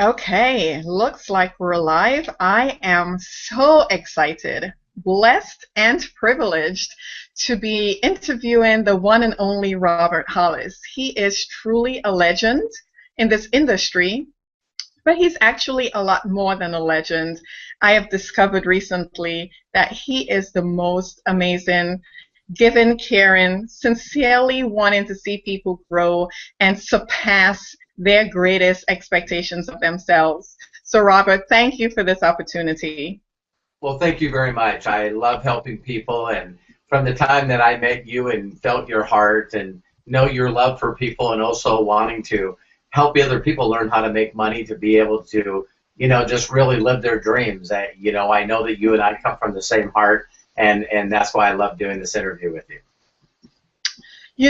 Okay, looks like we're live. I am so excited, blessed, and privileged to be interviewing the one and only Robert Hollis. He is truly a legend in this industry, but he's actually a lot more than a legend. I have discovered recently that he is the most amazing, giving, caring, sincerely wanting to see people grow and surpass their greatest expectations of themselves. So, Robert, thank you for this opportunity. Well, thank you very much. I love helping people, and from the time that I met you and felt your heart and know your love for people and also wanting to help other people learn how to make money to be able to, just really live their dreams. I know that you and I come from the same heart, and that's why I love doing this interview with you.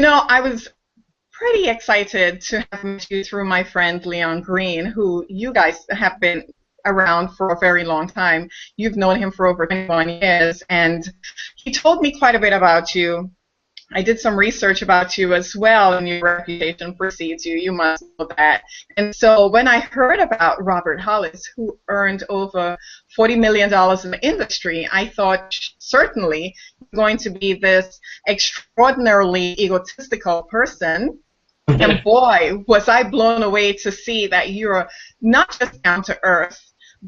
I was pretty excited to have met you through my friend Leon Green, who you guys have been around for a very long time. You've known him for over 21 years, and he told me quite a bit about you. I did some research about you as well, and your reputation precedes you. You must know that. And so when I heard about Robert Hollis, who earned over $40 million in the industry, I thought certainly going to be this extraordinarily egotistical person. And boy, was I blown away to see that you're not just down to earth,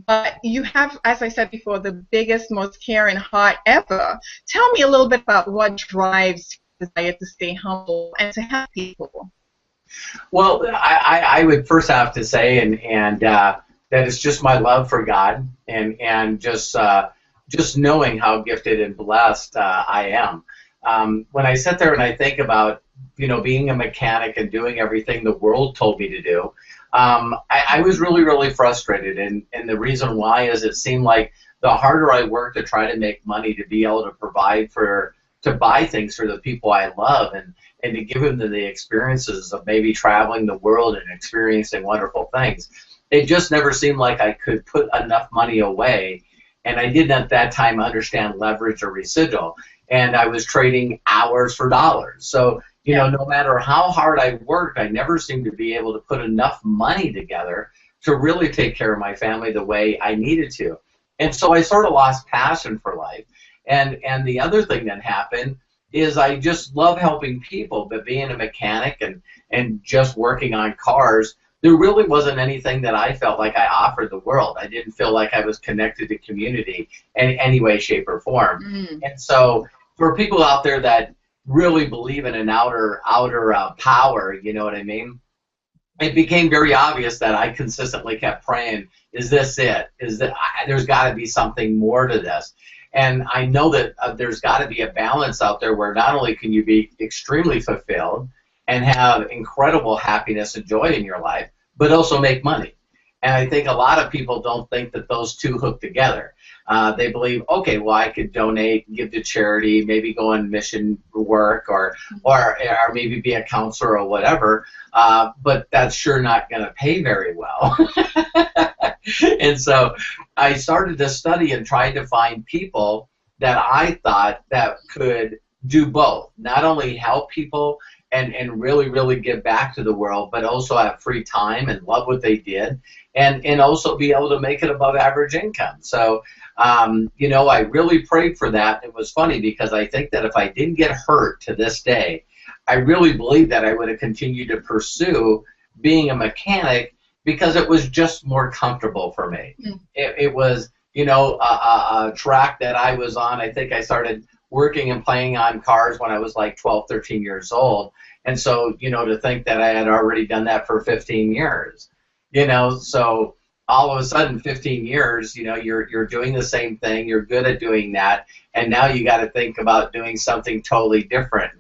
but you have, as I said before, the biggest, most caring heart ever. Tell me a little bit about what drives your desire to stay humble and to help people. Well, I would first have to say, that it's just my love for God, and just knowing how gifted and blessed I am. When I sit there and I think about being a mechanic and doing everything the world told me to do, I was really, really frustrated. And the reason why is it seemed like the harder I worked to try to make money to be able to to buy things for the people I love and to give them the experiences of maybe traveling the world and experiencing wonderful things, it just never seemed like I could put enough money away. And I didn't at that time understand leverage or residual. And I was trading hours for dollars. So no matter how hard I worked, I never seemed to be able to put enough money together to really take care of my family the way I needed to. And so I sort of lost passion for life. And the other thing that happened is I just love helping people, but being a mechanic and just working on cars, there really wasn't anything that I felt like I offered the world. I didn't feel like I was connected to community in any way, shape, or form. And so for people out there that really believe in an outer power, you know what I mean? It became very obvious that I consistently kept praying, is this it? There's got to be something more to this. And I know that there's got to be a balance out there where not only can you be extremely fulfilled and have incredible happiness and joy in your life, but also make money. And I think a lot of people don't think that those two hook together. They believe, okay, well, I could donate, give to charity, maybe go on mission work, or maybe be a counselor or whatever, but that's sure not going to pay very well. And so I started to study and tried to find people that I thought that could do both, not only help people and really, really give back to the world, but also have free time and love what they did, and also be able to make it above average income. So, I really prayed for that. It was funny because I think that if I didn't get hurt to this day, I really believe that I would have continued to pursue being a mechanic because it was just more comfortable for me. It was, a track that I was on. I think I started working and playing on cars when I was like 12, 13 years old. And so, to think that I had already done that for 15 years, so all of a sudden 15 years, you're doing the same thing, you're good at doing that, and now you got to think about doing something totally different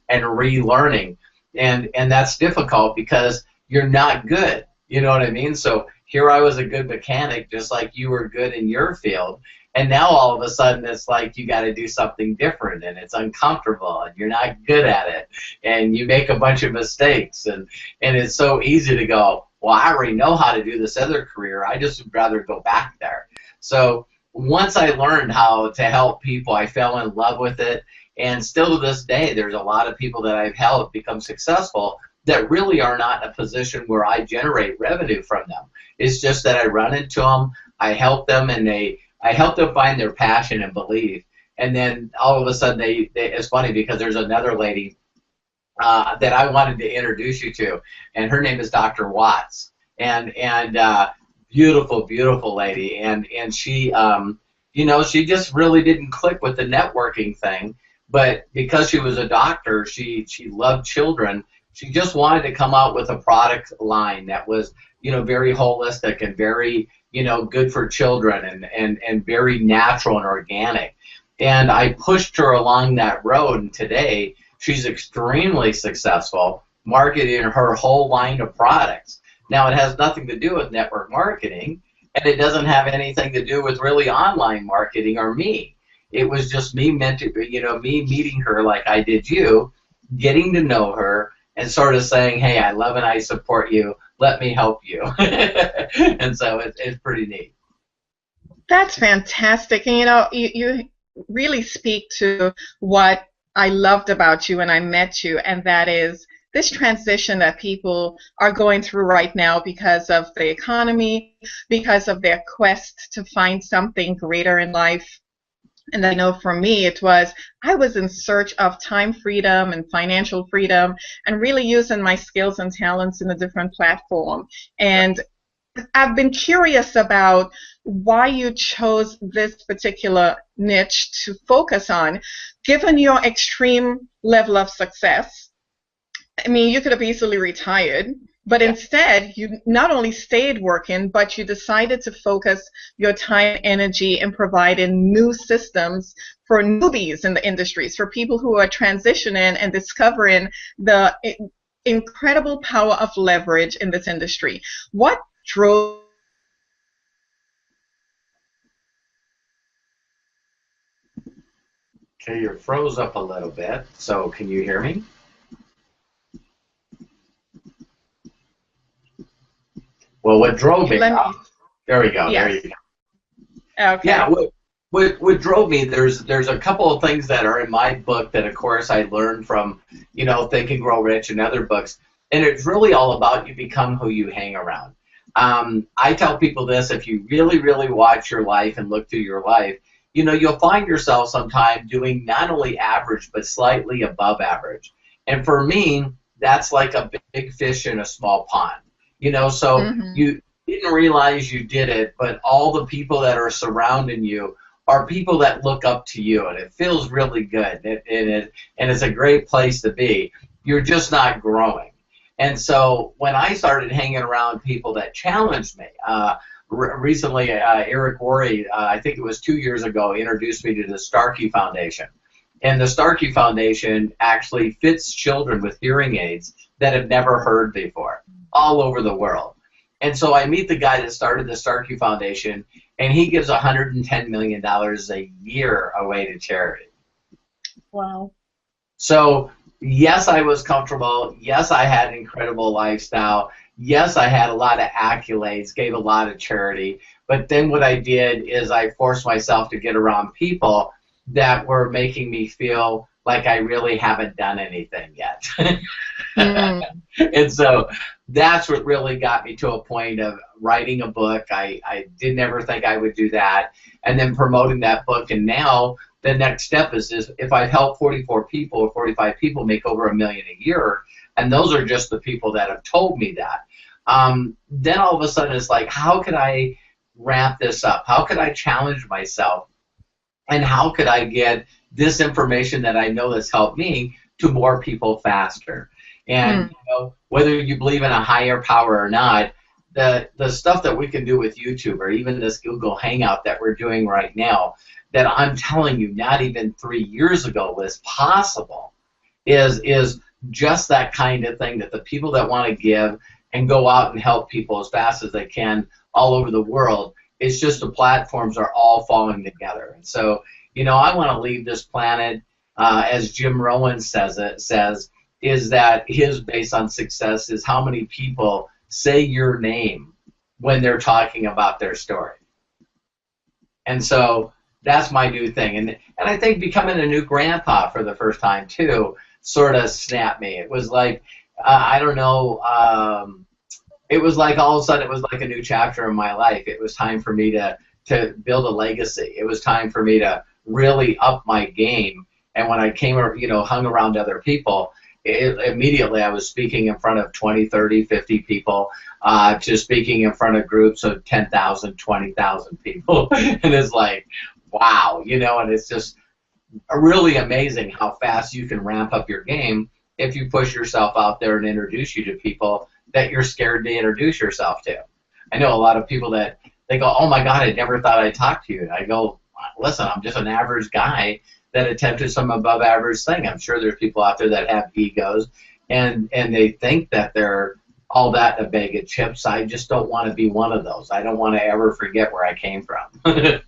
and relearning. And that's difficult because you're not good. You know what I mean? So here I was a good mechanic, just like you were good in your field. And now all of a sudden it's like you got to do something different, and it's uncomfortable, and you're not good at it, and you make a bunch of mistakes, and it's so easy to go, well, I already know how to do this other career. I just would rather go back there. So once I learned how to help people, I fell in love with it, and still to this day, there's a lot of people that I've helped become successful that really are not in a position where I generate revenue from them. It's just that I run into them, I help them, and I help them find their passion and belief. And then all of a sudden, it's funny because there's another lady that I wanted to introduce you to, and her name is Dr. Watts, and beautiful, beautiful lady, and she, she just really didn't click with the networking thing, but because she was a doctor, she loved children. She just wanted to come out with a product line that was, very holistic and very, good for children and very natural and organic. And I pushed her along that road, and today she's extremely successful marketing her whole line of products. Now, it has nothing to do with network marketing, and it doesn't have anything to do with really online marketing or me. It was just me me meeting her like I did you, getting to know her, and sort of saying, hey, I love and I support you. Let me help you. And so it's pretty neat. That's fantastic. And you really speak to what I loved about you when I met you, and that is this transition that people are going through right now because of the economy, because of their quest to find something greater in life. And I know for me, I was in search of time freedom and financial freedom and really using my skills and talents in a different platform. And I've been curious about why you chose this particular niche to focus on, given your extreme level of success. I mean, you could have easily retired, but instead you not only stayed working, but you decided to focus your time and energy in providing new systems for newbies in the industries, for people who are transitioning and discovering the incredible power of leverage in this industry. What drove? Okay, you're froze up a little bit, so can you hear me? Well, what drove me? There we go. Yes. There you go. Okay. Yeah. What drove me? There's a couple of things that are in my book that, of course, I learned from Think and Grow Rich and other books, and it's really all about you become who you hang around. I tell people this: if you really, really watch your life and look through your life, you'll find yourself sometime doing not only average but slightly above average. And for me, that's like a big fish in a small pond. So you didn't realize you did it, but all the people that are surrounding you are people that look up to you, and it feels really good, and it's a great place to be. You're just not growing. And so when I started hanging around people that challenged me, recently Eric Worre, I think it was 2 years ago, introduced me to the Starkey Foundation. And the Starkey Foundation actually fits children with hearing aids that have never heard before, all over the world. And so I meet the guy that started the Starkey Foundation, and he gives $110 million a year away to charity. Wow. So, yes, I was comfortable. Yes, I had an incredible lifestyle. Yes, I had a lot of accolades, gave a lot of charity. But then what I did is I forced myself to get around people that were making me feel like I really haven't done anything yet. And so that's what really got me to a point of writing a book. I didn't ever think I would do that. And then promoting that book. And now the next step is if I've helped 44 people or 45 people make over $1 million a year, and those are just the people that have told me that, then all of a sudden it's like, how could I ramp this up? How could I challenge myself? And how could I get this information that I know that's helped me to more people faster? And whether you believe in a higher power or not, the stuff that we can do with YouTube or even this Google Hangout that we're doing right now, that I'm telling you, not even 3 years ago was possible, is just that kind of thing, that the people that want to give and go out and help people as fast as they can all over the world, it's just the platforms are all falling together. And so, I want to leave this planet, as Jim Rohn says, is that his base on success is how many people say your name when they're talking about their story. And so that's my new thing. And I think becoming a new grandpa for the first time, too, sort of snapped me. It was like I don't know. It was like all of a sudden it was like a new chapter in my life. It was time for me to build a legacy. It was time for me to really up my game. And when I came, hung around other people, immediately I was speaking in front of 20, 30, 50 people, to speaking in front of groups of 10,000, 20,000 people. And it's like, wow, and it's just really amazing how fast you can ramp up your game if you push yourself out there and introduce you to people that you're scared to introduce yourself to. I know a lot of people that they go, oh my God, I never thought I'd talk to you. I go, listen, I'm just an average guy that attempted some above average thing. I'm sure there's people out there that have egos and they think that they're all that in a bag of chips. I just don't want to be one of those. I don't want to ever forget where I came from.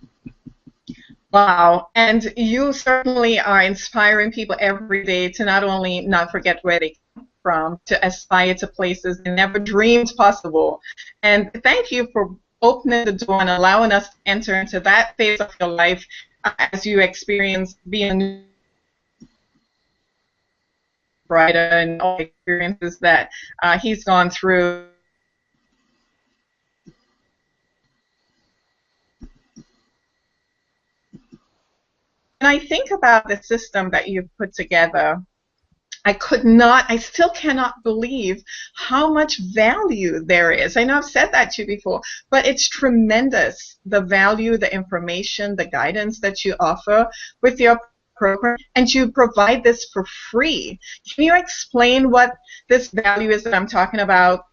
Wow, and you certainly are inspiring people every day to not only not forget where they come from, to aspire to places they never dreamed possible. And thank you for opening the door and allowing us to enter into that phase of your life as you experience being a writer and all the experiences that he's gone through. And I think about the system that you've put together. I still cannot believe how much value there is. I know I've said that to you before, but it's tremendous, the value, the information, the guidance that you offer with your program, and you provide this for free. Can you explain what this value is that I'm talking about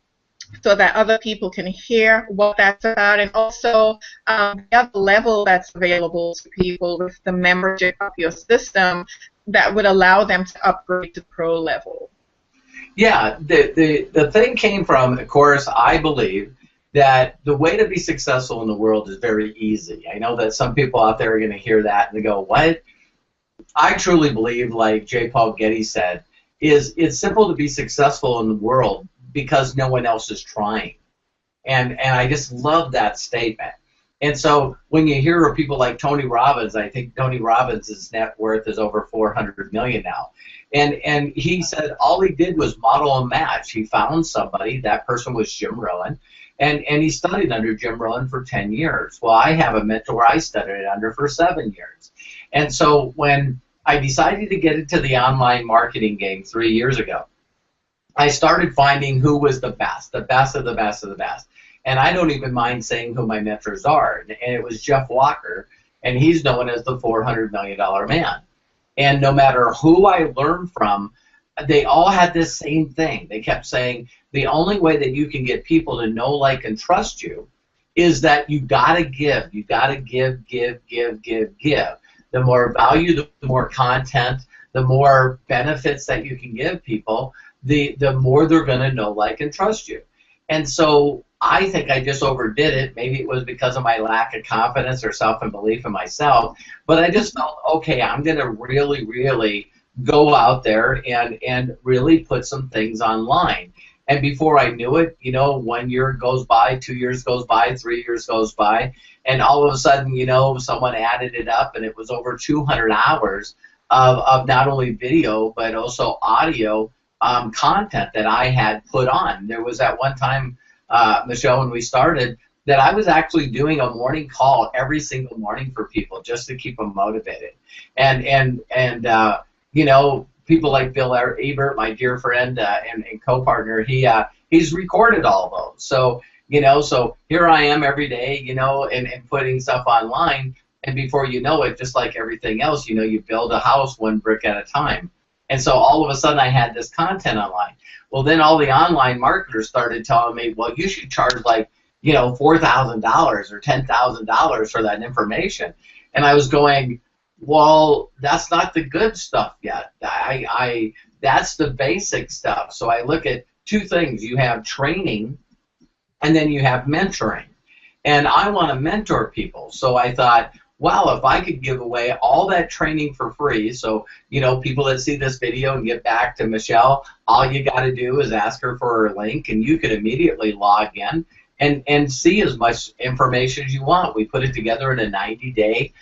so that other people can hear what that's about, and also the other level that's available to people with the membership of your system that would allow them to upgrade to pro level? Yeah, the thing came from, of course, I believe that the way to be successful in the world is very easy. I know that some people out there are going to hear that and they go, what? I truly believe, like J. Paul Getty said, it's simple to be successful in the world because no one else is trying. And I just love that statement. And so when you hear of people like Tony Robbins, I think Tony Robbins' net worth is over $400 million now. And he said all he did was model and match. He found somebody, that person was Jim Rohn, and he studied under Jim Rohn for 10 years. Well, I have a mentor I studied under for 7 years. And so when I decided to get into the online marketing game 3 years ago, I started finding who was the best of the best of the best. And I don't even mind saying who my mentors are. And it was Jeff Walker, and he's known as the $400 million man. And no matter who I learned from, they all had this same thing. They kept saying the only way that you can get people to know, like, and trust you is that you got to give. You got to give. The more value, the more content, the more benefits that you can give people, the more they're going to know, like, and trust you. And so I think I just overdid it. Maybe it was because of my lack of confidence or self-belief in myself. But I just felt, okay, I'm going to really, really go out there and really put some things online. And before I knew it, 1 year goes by, 2 years goes by, 3 years goes by, and all of a sudden, someone added it up, and it was over 200 hours of not only video but also audio content that I had put on. There was at one time, Michelle, when we started, that I was actually doing a morning call every single morning for people just to keep them motivated. And people like Bill Ebert, my dear friend and co-partner, he's recorded all those. So, so here I am every day, and putting stuff online. And before you know it, just like everything else, you build a house one brick at a time. And so all of a sudden I had this content online. Well, then all the online marketers started telling me, well, you should charge like, $4,000 or $10,000 for that information. And I was going, well, that's not the good stuff yet. That's the basic stuff. So I look at two things. You have training, and then you have mentoring. And I want to mentor people. So I thought, wow, if I could give away all that training for free, so, people that see this video and get back to Michelle, all you got to do is ask her for her link, and you could immediately log in and see as much information as you want. We put it together in a 90-day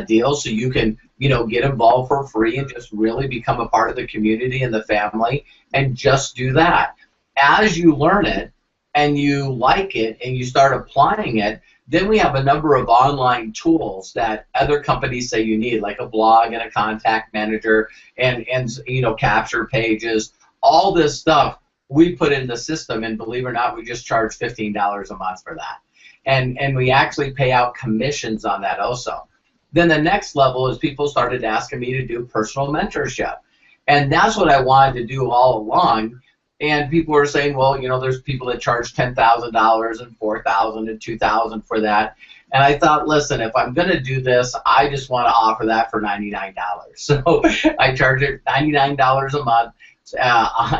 deal so you can, get involved for free and just really become a part of the community and the family and just do that. As you learn it and you like it and you start applying it, then we have a number of online tools that other companies say you need, like a blog and a contact manager and capture pages, all this stuff we put in the system, and believe it or not, we just charge $15 a month for that. And we actually pay out commissions on that also. Then the next level is people started asking me to do personal mentorship. And that's what I wanted to do all along. And people were saying, well, there's people that charge $10,000 and $4,000 and $2,000 for that. And I thought, listen, if I'm going to do this, I just want to offer that for $99. So I charge it $99 a month.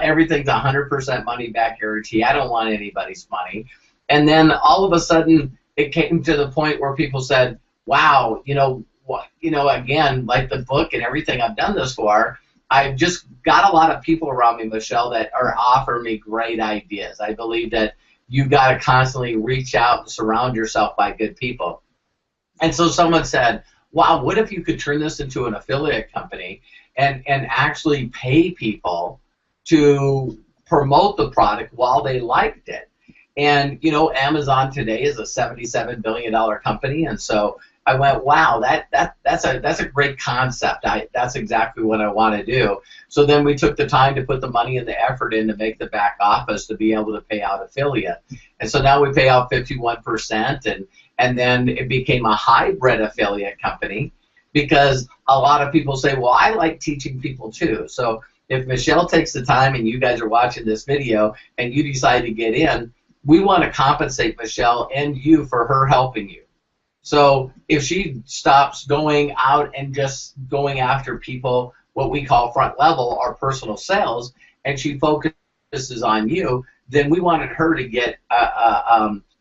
Everything's 100% money back guarantee. I don't want anybody's money. And then all of a sudden, it came to the point where people said, wow, again, like the book and everything I've done this for, I've just got a lot of people around me, Michelle, that are offering me great ideas. I believe that you got to constantly reach out and surround yourself by good people. And so someone said, wow, what if you could turn this into an affiliate company and actually pay people to promote the product while they liked it? And, Amazon today is a $77 billion company, and so I went, wow, that's a great concept. That's exactly what I want to do. So then we took the time to put the money and the effort in to make the back office to be able to pay out affiliate. And so now we pay out 51%, and then it became a hybrid affiliate company because a lot of people say, well, I like teaching people too. So if Michelle takes the time and you guys are watching this video and you decide to get in, we want to compensate Michelle and you for her helping you. So if she stops going out and just going after people, what we call front level or personal sales, and she focuses on you, then we wanted her to get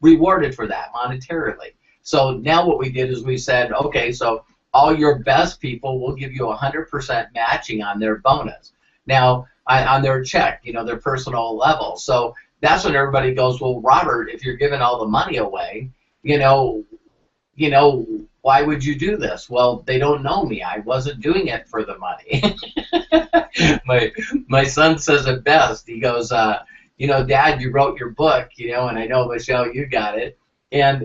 rewarded for that monetarily. So now what we did is we said, okay, so all your best people will give you 100% matching on their bonus. Now, on their check, their personal level. So that's when everybody goes, well, Robert, if you're giving all the money away, why would you do this? Well, they don't know me. I wasn't doing it for the money. My son says it best. He goes, Dad, you wrote your book, and I know, Michelle, you got it. And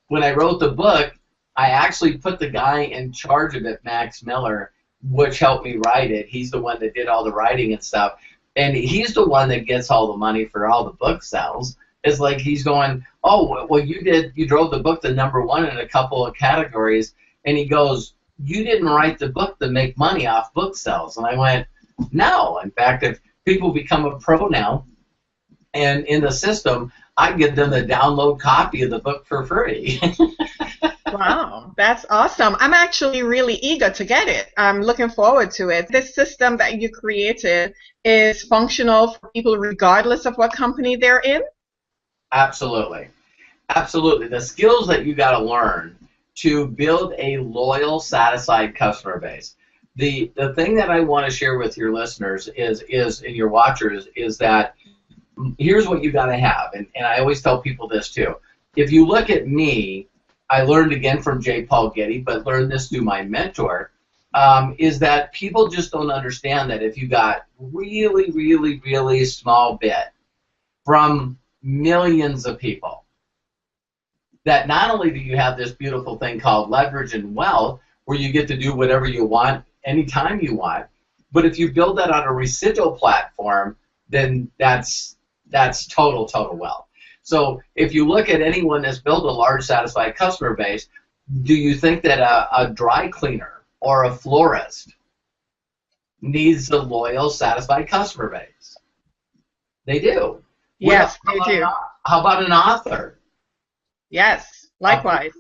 when I wrote the book, I actually put the guy in charge of it, Max Miller, which helped me write it. He's the one that did all the writing and stuff. And he's the one that gets all the money for all the book sales. It's like he's going, oh, well, you drove the book to #1 in a couple of categories. And he goes, you didn't write the book to make money off book sales. And I went, no. In fact, if people become a pro now, and in the system, I give them the download copy of the book for free. Wow, that's awesome. I'm actually really eager to get it. I'm looking forward to it. This system that you created is functional for people regardless of what company they're in? Absolutely. Absolutely. The skills that you got to learn to build a loyal, satisfied customer base. The thing that I want to share with your listeners is and your watchers is that here's what you got to have, and I always tell people this too. If you look at me, I learned again from J. Paul Getty, but learned this through my mentor, is that people just don't understand that if you got really, really, really small bit from millions of people, that not only do you have this beautiful thing called leverage and wealth, where you get to do whatever you want anytime you want, but if you build that on a residual platform, then that's total wealth. So if you look at anyone that's built a large satisfied customer base, do you think that a dry cleaner or a florist needs a loyal, satisfied customer base? They do. Yes, they do. How about an author? Yes, likewise.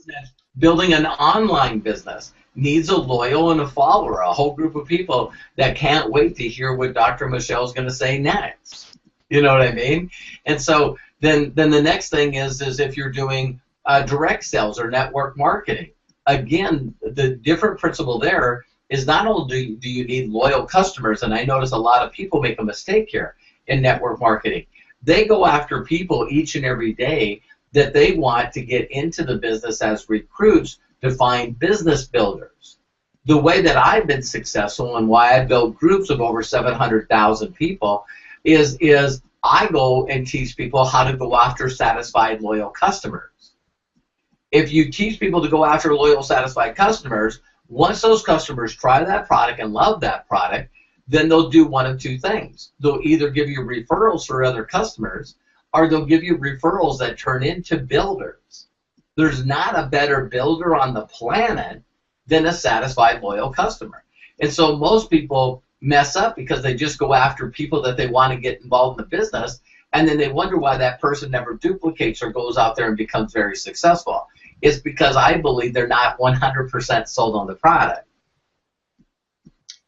Building an online business needs a loyal and a follower, a whole group of people that can't wait to hear what Dr. Michelle's going to say next. You know what I mean? And so then the next thing is if you're doing direct sales or network marketing. Again, the different principle there is not only do you need loyal customers, and I notice a lot of people make a mistake here in network marketing. They go after people each and every day that they want to get into the business as recruits to find business builders. The way that I've been successful and why I build groups of over 700,000 people is I go and teach people how to go after satisfied, loyal customers. If you teach people to go after loyal, satisfied customers, once those customers try that product and love that product, then they'll do one of two things. They'll either give you referrals for other customers, or they'll give you referrals that turn into builders. There's not a better builder on the planet than a satisfied, loyal customer. And so most people mess up because they just go after people that they want to get involved in the business, and then they wonder why that person never duplicates or goes out there and becomes very successful. It's because I believe they're not 100% sold on the product.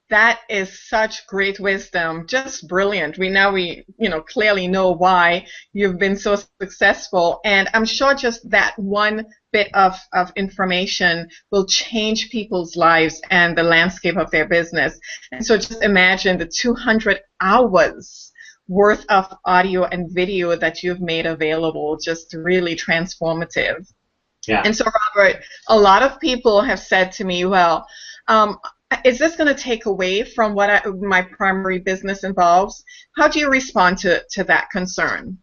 That is such great wisdom, just brilliant. We clearly know why you've been so successful, and I'm sure just that one bit of information will change people's lives and the landscape of their business. And so just imagine the 200 hours worth of audio and video that you've made available, just really transformative. Yeah. And so, Robert, a lot of people have said to me, well, is this going to take away from what my primary business involves? How do you respond to that concern?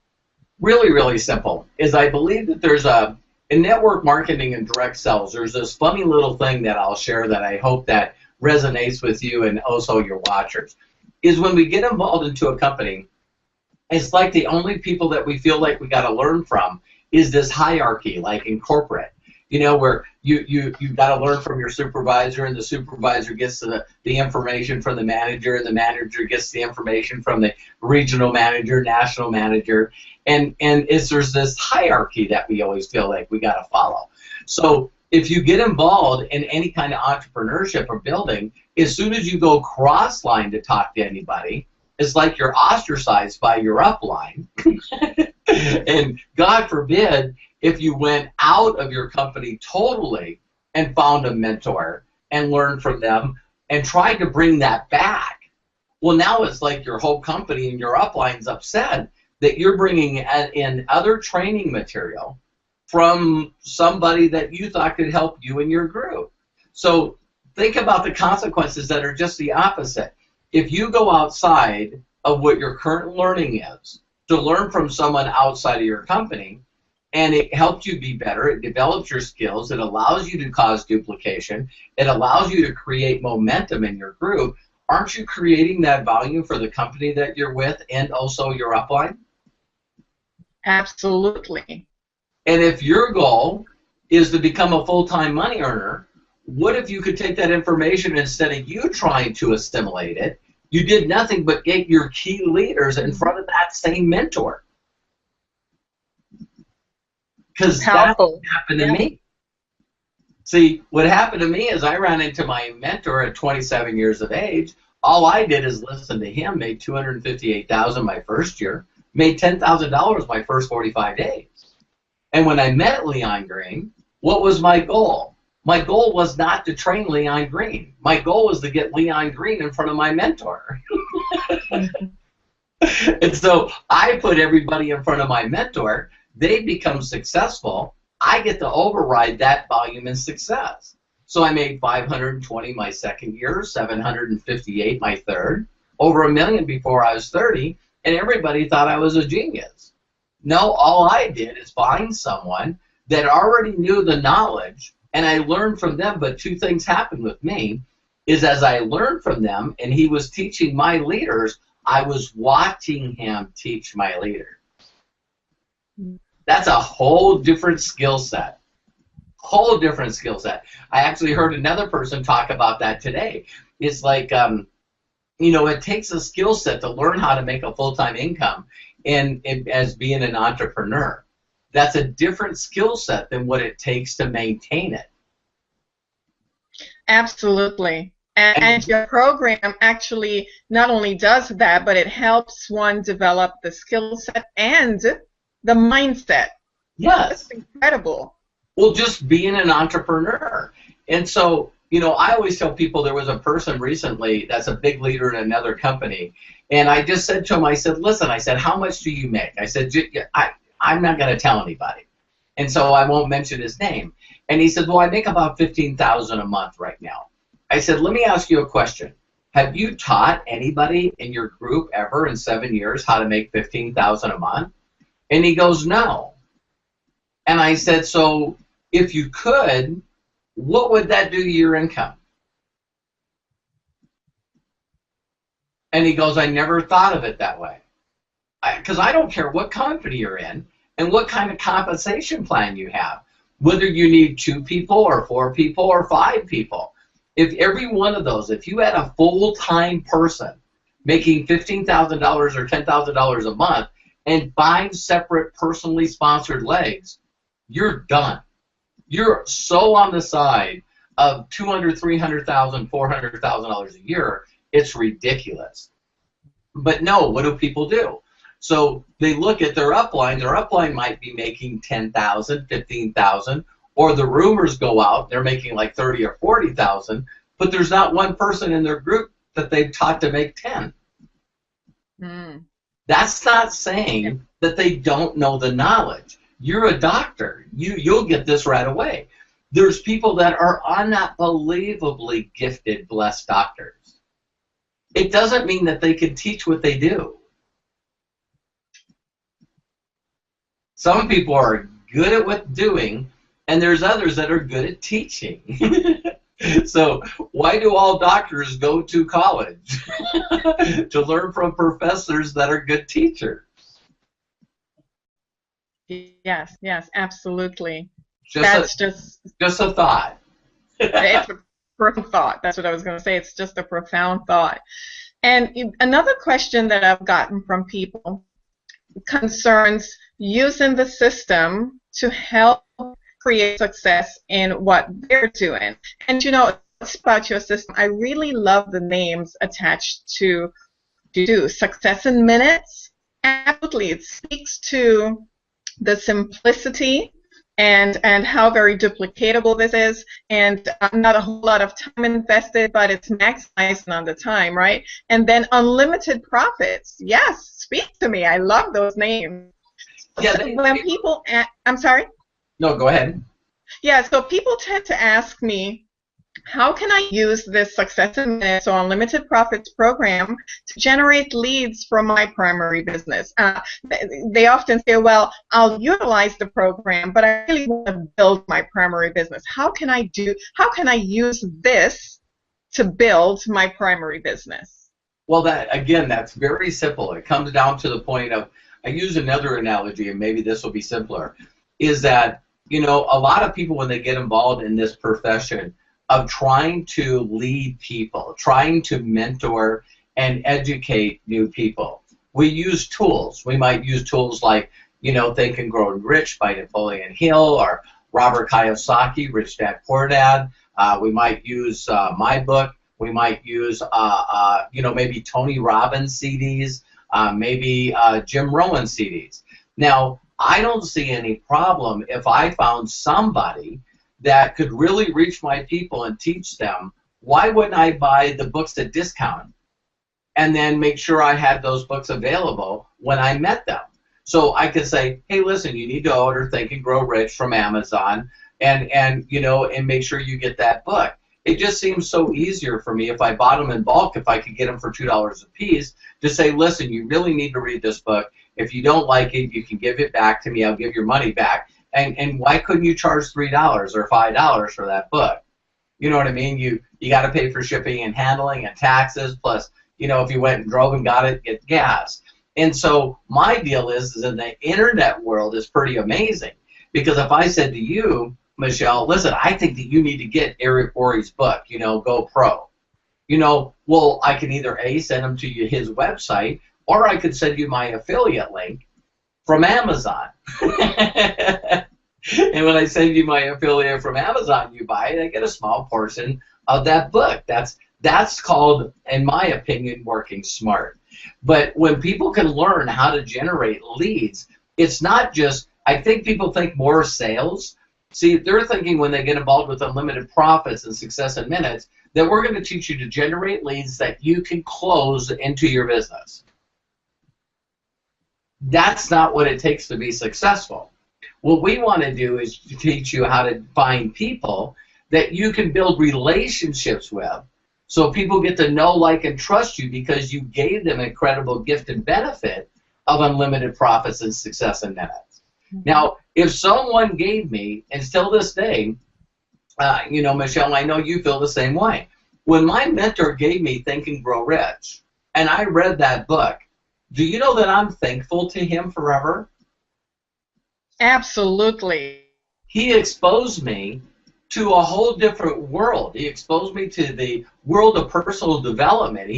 Really, really simple. Is I believe that there's in network marketing and direct sales, there's this funny little thing that I'll share that I hope that resonates with you and also your watchers. Is when we get involved into a company, it's like the only people that we feel like we got to learn from is this hierarchy, like in corporate. Where you got to learn from your supervisor, and the supervisor gets the information from the manager, and the manager gets the information from the regional manager, national manager, and there's this hierarchy that we always feel like we got to follow. So if you get involved in any kind of entrepreneurship or building, as soon as you go cross line to talk to anybody, it's like you're ostracized by your upline. And God forbid if you went out of your company totally and found a mentor and learned from them and tried to bring that back. Well, now it's like your whole company and your upline's upset that you're bringing in other training material from somebody that you thought could help you and your group. So think about the consequences that are just the opposite. If you go outside of what your current learning is to learn from someone outside of your company, and it helps you be better, it develops your skills, it allows you to cause duplication, it allows you to create momentum in your group, aren't you creating that value for the company that you're with and also your upline? Absolutely. And if your goal is to become a full-time money earner, what if you could take that information, instead of you trying to assimilate it, you did nothing but get your key leaders in front of that same mentor? Because that's what happened to me. See, what happened to me is I ran into my mentor at 27 years of age. All I did is listen to him, made $258,000 my first year, made $10,000 my first 45 days. And when I met Leon Green, what was my goal? My goal was not to train Leon Green. My goal was to get Leon Green in front of my mentor. And so I put everybody in front of my mentor. They become successful. I get to override that volume and success. So I made 520 my second year, 758 my third, over $1 million before I was 30, and everybody thought I was a genius. No, all I did is find someone that already knew the knowledge, and I learned from them. But two things happened with me, is as I learned from them and he was teaching my leaders, I was watching him teach my leaders. That's a whole different skill set. Whole different skill set. I actually heard another person talk about that today. It's like, it takes a skill set to learn how to make a full-time income and as being an entrepreneur. That's a different skill set than what it takes to maintain it. Absolutely. And your program actually not only does that, but it helps one develop the skill set and the mindset. Yes. That's incredible. Well, just being an entrepreneur. And so, I always tell people, there was a person recently that's a big leader in another company, and I just said to him, I said, listen, I said, how much do you make? I said, I'm not going to tell anybody. And so I won't mention his name. And he said, well, I make about $15,000 a month right now. I said, let me ask you a question. Have you taught anybody in your group ever in 7 years how to make $15,000 a month? And he goes, no. And I said, so if you could, what would that do to your income? And he goes, I never thought of it that way. Because I don't care what company you're in and what kind of compensation plan you have, whether you need 2 people or 4 people or 5 people. If every one of those, if you had a full-time person making $15,000 or $10,000 a month and 5 separate personally sponsored legs, you're done. You're so on the side of $200,000, $300,000, $400,000 a year, it's ridiculous. But no, what do people do? So they look at their upline. Their upline might be making $10,000, $15,000, or the rumors go out they're making like $30,000 or $40,000, but there's not one person in their group that they've taught to make 10. That's not saying that they don't know the knowledge. You're a doctor. You'll get this right away. There's people that are unbelievably gifted, blessed doctors. It doesn't mean that they can teach what they do. Some people are good at what doing, and there's others that are good at teaching. So why do all doctors go to college? To learn from professors that are good teachers. Yes, absolutely. Just a thought. It's a profound thought. That's what I was going to say. It's just a profound thought. And another question that I've gotten from people concerns using the system to help create success in what they're doing. And you know, it's about your system. I really love the names attached to Success in Minutes. Absolutely. It speaks to the simplicity and how very duplicatable this is, and not a whole lot of time invested, but it's maximizing on the time, right? And then unlimited profits. Yes, speak to me. I love those names. Yeah, so when people, I'm sorry? No, go ahead. Yeah, so people tend to ask me, how can I use this Success in Minutes or Unlimited Profits program to generate leads from my primary business? They often say, well, I'll utilize the program, but I really want to build my primary business. How can I use this to build my primary business? Well, that's very simple. It comes down to the point of, I use another analogy, and maybe this will be simpler, is that, you know, a lot of people, when they get involved in this profession of trying to lead people, trying to mentor and educate new people, we use tools. We might use tools like, you know, Think and Grow Rich by Napoleon Hill, or Robert Kiyosaki, Rich Dad Poor Dad. We might use my book. We might use, you know, maybe Tony Robbins CDs, maybe Jim Rohn CDs. Now, I don't see any problem if I found somebody that could really reach my people and teach them. Why wouldn't I buy the books at discount and then make sure I had those books available when I met them? So I could say, hey, listen, you need to order Think and Grow Rich from Amazon, and you know, and make sure you get that book. It just seems so easier for me if I bought them in bulk, if I could get them for $2 a piece, to say, listen, you really need to read this book. If you don't like it, you can give it back to me. I'll give your money back. And why couldn't you charge $3 or $5 for that book? You know what I mean? You got to pay for shipping and handling and taxes, plus, you know, if you went and drove and got it, get gas. And so my deal is in the internet world is pretty amazing, because if I said to you, Michelle, listen, I think that you need to get Eric Worre's book, you know, Go Pro. You know, well, I can either A, send them to you his website, or I could send you my affiliate link from Amazon. And when I send you my affiliate from Amazon, you buy it, I get a small portion of that book. That's called, in my opinion, working smart. But when people can learn how to generate leads, it's not just, I think people think more sales. See, they're thinking when they get involved with Unlimited Profits and Success in Minutes that we're going to teach you to generate leads that you can close into your business. That's not what it takes to be successful. What we want to do is to teach you how to find people that you can build relationships with, so people get to know, like, and trust you because you gave them an incredible gift and benefit of unlimited profits and success in minutes. Now, if someone gave me, and still this day, you know, Michelle, I know you feel the same way. When my mentor gave me Think and Grow Rich, and I read that book, do you know that I'm thankful to him forever? Absolutely. He exposed me to a whole different world. He exposed me to the world of personal development.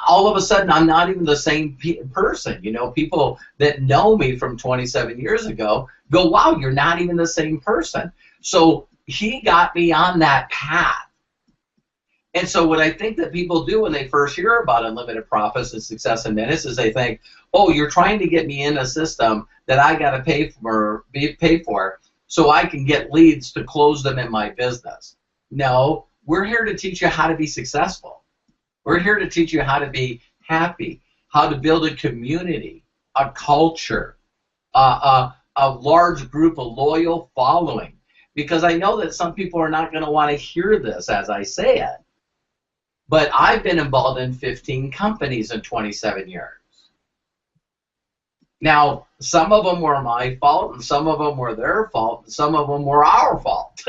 All of a sudden, I'm not even the same person. You know, people that know me from 27 years ago go, wow, you're not even the same person. So he got me on that path. And so what I think that people do when they first hear about unlimited profits and success in minutes is they think, oh, you're trying to get me in a system that I got to pay for so I can get leads to close them in my business. No, we're here to teach you how to be successful. We're here to teach you how to be happy, how to build a community, a culture, a large group, a loyal following. Because I know that some people are not going to want to hear this as I say it. But I've been involved in 15 companies in 27 years. Now, some of them were my fault, and some of them were their fault, and some of them were our fault.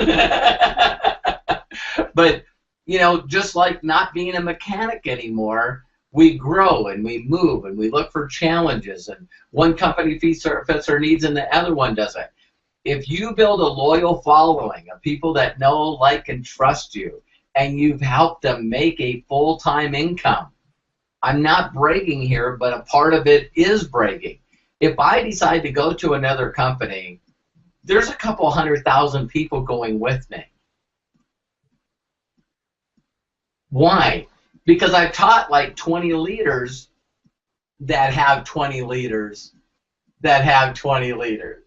But, you know, just like not being a mechanic anymore, we grow and we move and we look for challenges, and one company fits our needs and the other one doesn't. If you build a loyal following of people that know, like, and trust you, and you've helped them make a full-time income, I'm not bragging here, but a part of it is bragging. If I decide to go to another company, there's a couple 100,000 people going with me. Why? Because I've taught like 20 leaders that have 20 leaders that have 20 leaders.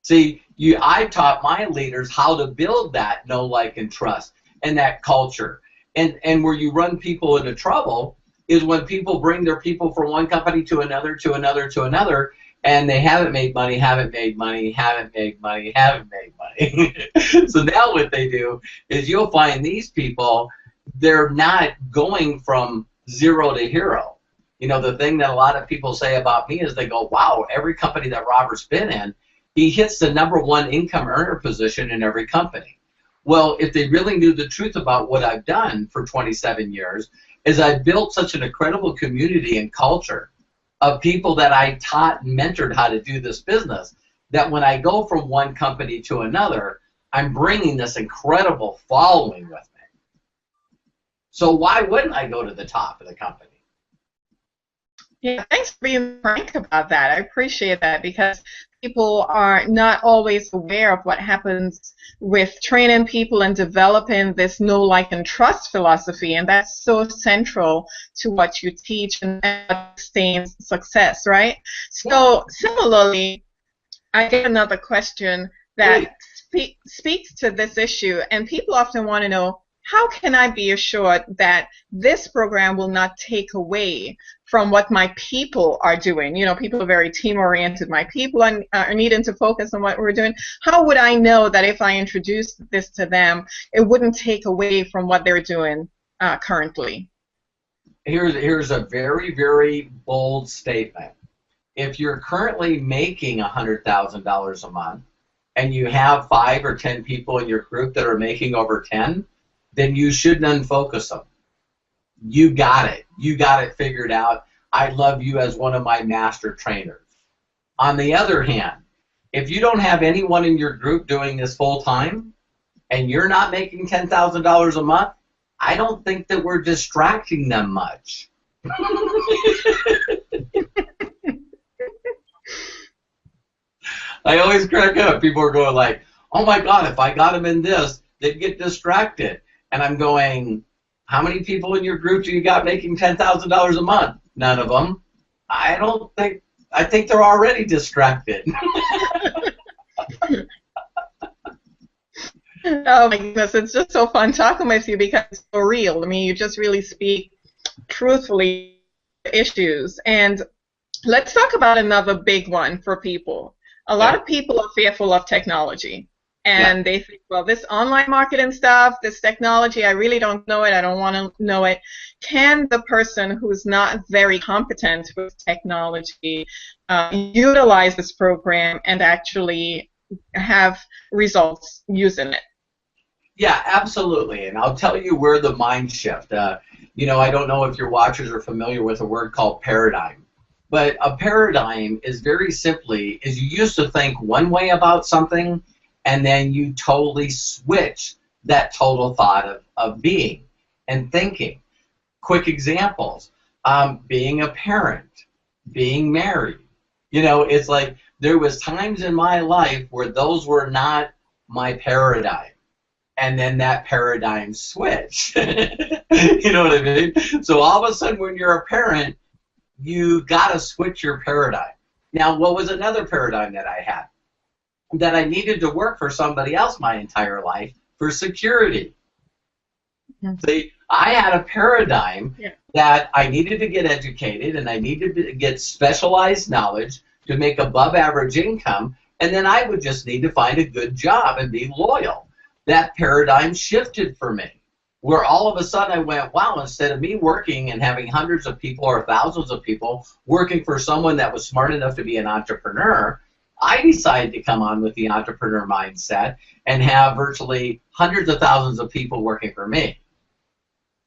See, I've taught my leaders how to build that know, like, and trust, and that culture. And where you run people into trouble is when people bring their people from one company to another, to another, to another, and they haven't made money, haven't made money, haven't made money, haven't made money. So now what they do is you'll find these people, they're not going from zero to hero. You know, the thing that a lot of people say about me is they go, wow, every company that Robert's been in, he hits the #1 income earner position in every company. Well, if they really knew the truth about what I've done for 27 years, is I've built such an incredible community and culture of people that I taught and mentored how to do this business, that when I go from one company to another, I'm bringing this incredible following with me. So why wouldn't I go to the top of the company? Yeah, thanks for being frank about that. I appreciate that, because people are not always aware of what happens with training people and developing this know, like, and trust philosophy, and that's so central to what you teach and sustains success, right? So similarly, I get another question that speaks to this issue, and people often want to know, how can I be assured that this program will not take away from what my people are doing? You know, people are very team-oriented. My people are needing to focus on what we're doing. How would I know that if I introduce this to them, it wouldn't take away from what they're doing currently? Here's a very, very bold statement. If you're currently making $100,000 a month and you have 5 or 10 people in your group that are making over 10, then you shouldn't unfocus them. You got it. You got it figured out. I love you as one of my master trainers. On the other hand, if you don't have anyone in your group doing this full time and you're not making $10,000 a month, I don't think that we're distracting them much. I always crack up. People are going like, oh my God, if I got them in this, they'd get distracted. And I'm going, how many people in your group do you got making $10,000 a month? None of them. I think they're already distracted. Oh my goodness, it's just so fun talking with you because it's so real. I mean, you just really speak truthfully to issues. And let's talk about another big one for people. A lot Yeah. of people are fearful of technology. Yeah. And they think, well, this online marketing stuff, this technology, I really don't know it. I don't want to know it. Can the person who's not very competent with technology utilize this program and actually have results using it? Yeah, absolutely. And I'll tell you where the mind shift. I don't know if your watchers are familiar with a word called paradigm. But a paradigm is very simply is you used to think one way about something, and then you totally switch that total thought of being and thinking. Quick examples: being a parent, being married. It's like there was times in my life where those were not my paradigm, and then that paradigm switched. You know what I mean? So all of a sudden, when you're a parent, you got to switch your paradigm. Now, what was another paradigm that I had? That I needed to work for somebody else my entire life for security. Mm-hmm. See, I had a paradigm Yeah. that I needed to get educated and I needed to get specialized knowledge to make above average income, and then I would just need to find a good job and be loyal. That paradigm shifted for me, where all of a sudden I went, wow, instead of me working and having hundreds of people or thousands of people working for someone that was smart enough to be an entrepreneur, I decided to come on with the entrepreneur mindset and have virtually hundreds of thousands of people working for me.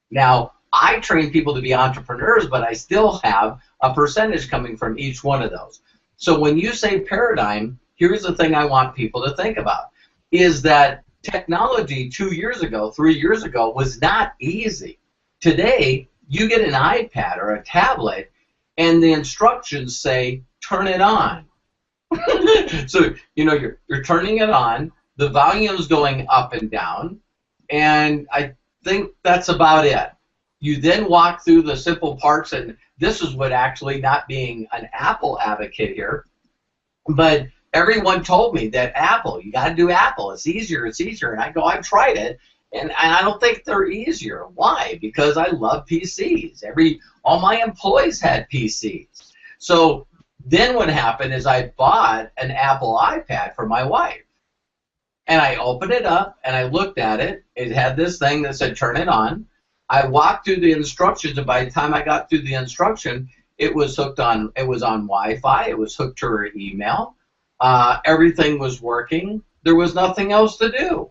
Now, I train people to be entrepreneurs, but I still have a percentage coming from each one of those. So when you say paradigm, here's the thing I want people to think about, is that technology 2 years ago, 3 years ago, was not easy. Today, you get an iPad or a tablet, and the instructions say, turn it on. So, you're turning it on, the volume's going up and down, and I think that's about it. You then walk through the simple parts, and this is what actually, not being an Apple advocate here, but everyone told me that Apple, you got to do Apple. It's easier, and I go, I've tried it, and I don't think they're easier. Why? Because I love PCs. All my employees had PCs. So then what happened is I bought an Apple iPad for my wife. And I opened it up, and I looked at it. It had this thing that said, turn it on. I walked through the instructions, and by the time I got through the instruction, it was on Wi-Fi. It was hooked to her email. Everything was working. There was nothing else to do.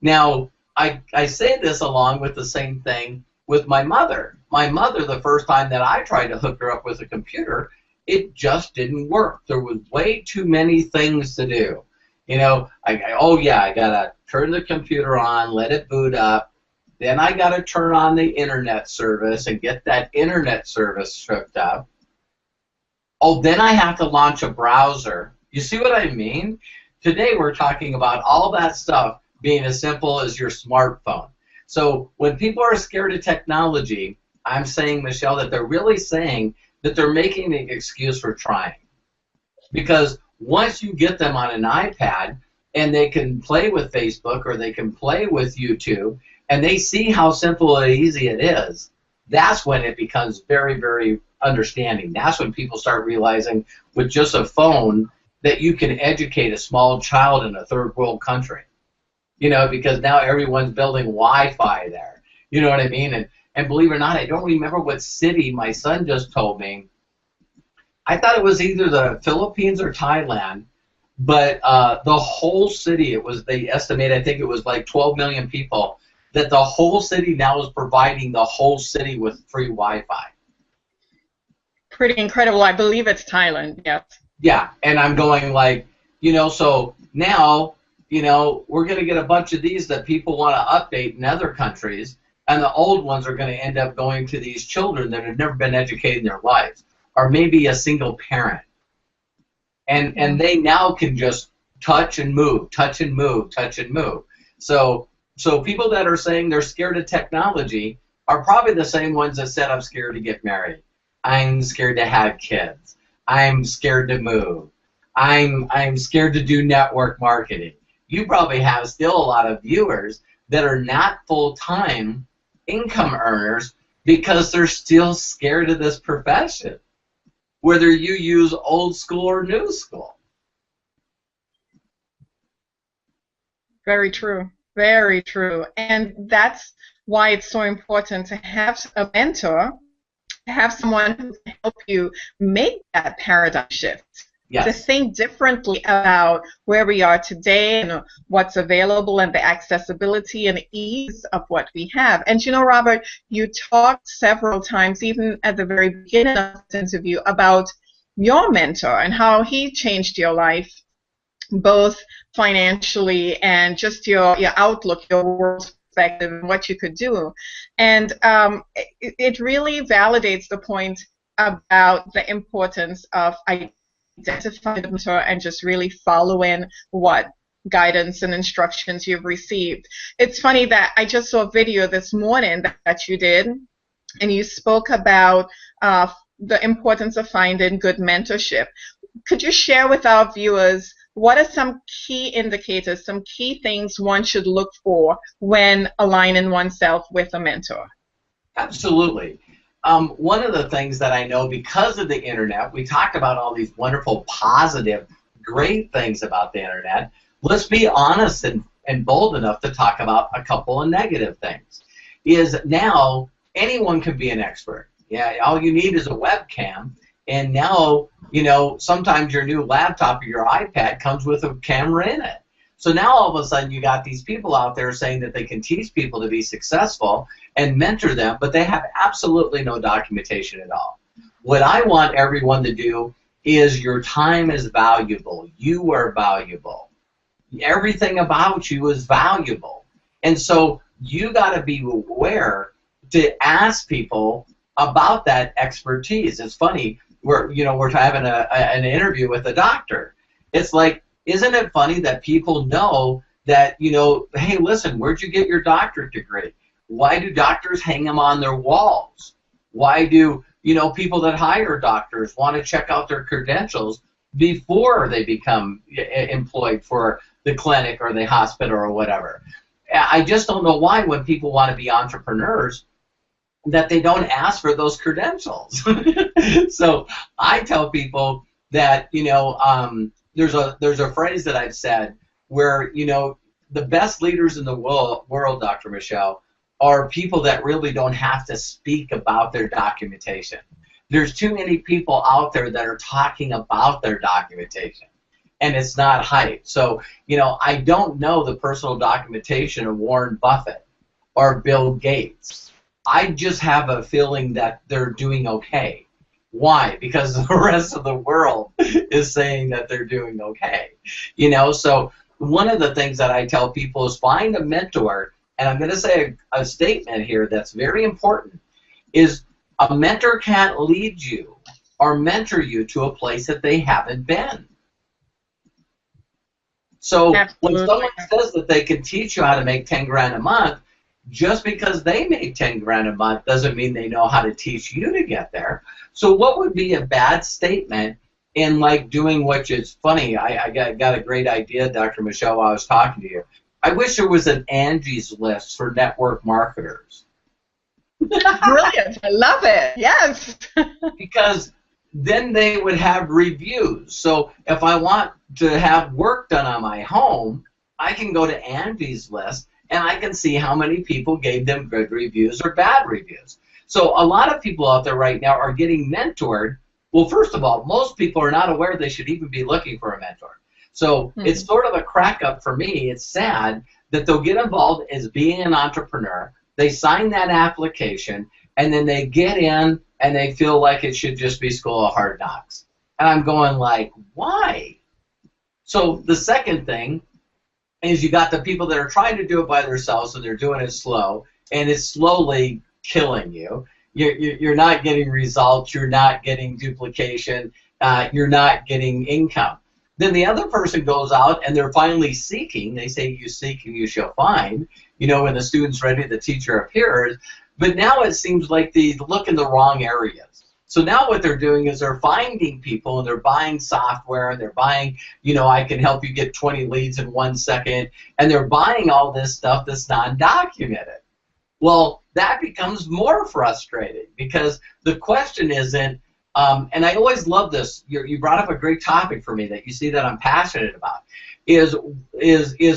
Now, I say this along with the same thing with my mother. My mother, the first time that I tried to hook her up with a computer, it just didn't work. There was way too many things to do. I got to turn the computer on, let it boot up. Then I got to turn on the internet service and get that internet service hooked up. Oh, then I have to launch a browser. You see what I mean? Today we're talking about all that stuff being as simple as your smartphone. So when people are scared of technology, I'm saying, Michelle, that they're really saying that they're making an excuse for trying. Because once you get them on an iPad and they can play with Facebook or they can play with YouTube and they see how simple and easy it is, that's when it becomes very, very understanding. That's when people start realizing with just a phone that you can educate a small child in a third world country. Because now everyone's building Wi-Fi there. You know what I mean? And believe it or not, I don't remember what city my son just told me. I thought it was either the Philippines or Thailand, but the whole city, they estimate, I think it was like 12 million people, that the whole city now is providing the whole city with free Wi-Fi. Pretty incredible. I believe it's Thailand, yes. Yeah, and I'm going like, so now, we're going to get a bunch of these that people want to update in other countries, and the old ones are going to end up going to these children that have never been educated in their lives, or maybe a single parent. And they now can just touch and move, touch and move, touch and move. So people that are saying they're scared of technology are probably the same ones that said, I'm scared to get married. I'm scared to have kids. I'm scared to move. I'm scared to do network marketing. You probably have still a lot of viewers that are not full-time income earners because they're still scared of this profession, whether you use old school or new school. Very true. Very true. And that's why it's so important to have a mentor, to have someone who can help you make that paradigm shift, to Yes. think differently about where we are today and what's available and the accessibility and ease of what we have. And you know, Robert, you talked several times, even at the very beginning of this interview, about your mentor and how he changed your life, both financially and just your outlook, your world perspective, and what you could do. And it really validates the point about the importance of identifying the mentor and just really following what guidance and instructions you've received. It's funny that I just saw a video this morning that you did, and you spoke about the importance of finding good mentorship. Could you share with our viewers what are some key indicators, some key things one should look for when aligning oneself with a mentor? Absolutely. One of the things that I know because of the internet, we talked about all these wonderful, positive, great things about the internet. Let's be honest and bold enough to talk about a couple of negative things. Is now anyone can be an expert. Yeah, all you need is a webcam. And now, you know, sometimes your new laptop or your iPad comes with a camera in it. So now all of a sudden you got these people out there saying that they can teach people to be successful and mentor them, but they have absolutely no documentation at all. What I want everyone to do is your time is valuable. You are valuable. Everything about you is valuable. And so you got to be aware to ask people about that expertise. It's funny. We're having an interview with a doctor. It's like, isn't it funny that people know that, hey, listen, where'd you get your doctorate degree? Why do doctors hang them on their walls? Why do, people that hire doctors want to check out their credentials before they become employed for the clinic or the hospital or whatever? I just don't know why when people want to be entrepreneurs that they don't ask for those credentials. So I tell people that, there's a phrase that I've said where, the best leaders in the world, Dr. Michelle, are people that really don't have to speak about their documentation. There's too many people out there that are talking about their documentation, and it's not hype. So, I don't know the personal documentation of Warren Buffett or Bill Gates. I just have a feeling that they're doing okay. Why? Because the rest of the world is saying that they're doing okay. So one of the things that I tell people is find a mentor, and I'm going to say a statement here that's very important, is a mentor can't lead you or mentor you to a place that they haven't been. So Absolutely. When someone says that they can teach you how to make 10 grand a month, just because they make 10 grand a month doesn't mean they know how to teach you to get there. So what would be a bad statement in like doing what is funny? I got a great idea, Dr. Michelle, while I was talking to you. I wish there was an Angie's List for network marketers. Brilliant. I love it. Yes. Because then they would have reviews. So if I want to have work done on my home, I can go to Angie's List and I can see how many people gave them good reviews or bad reviews. So a lot of people out there right now are getting mentored. Well, first of all, most people are not aware they should even be looking for a mentor. So it's sort of a crack up for me. It's sad that they'll get involved as being an entrepreneur. They sign that application, and then they get in, and they feel like it should just be School of Hard Knocks. And I'm going like, why? So the second thing is you got the people that are trying to do it by themselves, and they're doing it slow, and it's slowly killing you. You're not getting results. You're not getting duplication. You're not getting income. Then the other person goes out, and they're finally seeking. They say, you seek and you shall find. When the student's ready, the teacher appears. But now it seems like they look in the wrong areas. So now what they're doing is they're finding people, and they're buying software, and they're buying, I can help you get 20 leads in 1 second, and they're buying all this stuff that's non-documented. Well, that becomes more frustrating because the question isn't, And I always love this. You brought up a great topic for me that you see that I'm passionate about. Is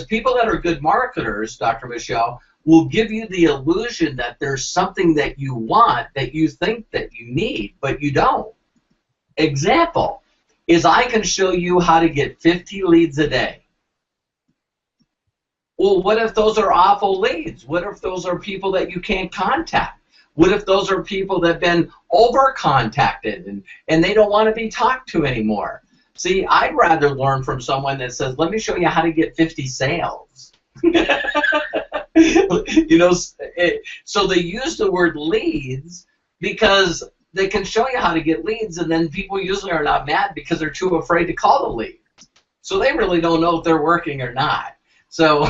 people that are good marketers, Dr. Michelle, will give you the illusion that there's something that you want that you think that you need, but you don't. Example is I can show you how to get 50 leads a day. Well, what if those are awful leads? What if those are people that you can't contact? What if those are people that have been over-contacted and they don't want to be talked to anymore? See, I'd rather learn from someone that says, let me show you how to get 50 sales. You know, so they use the word leads because they can show you how to get leads, and then people usually are not mad because they're too afraid to call the leads. So they really don't know if they're working or not. So,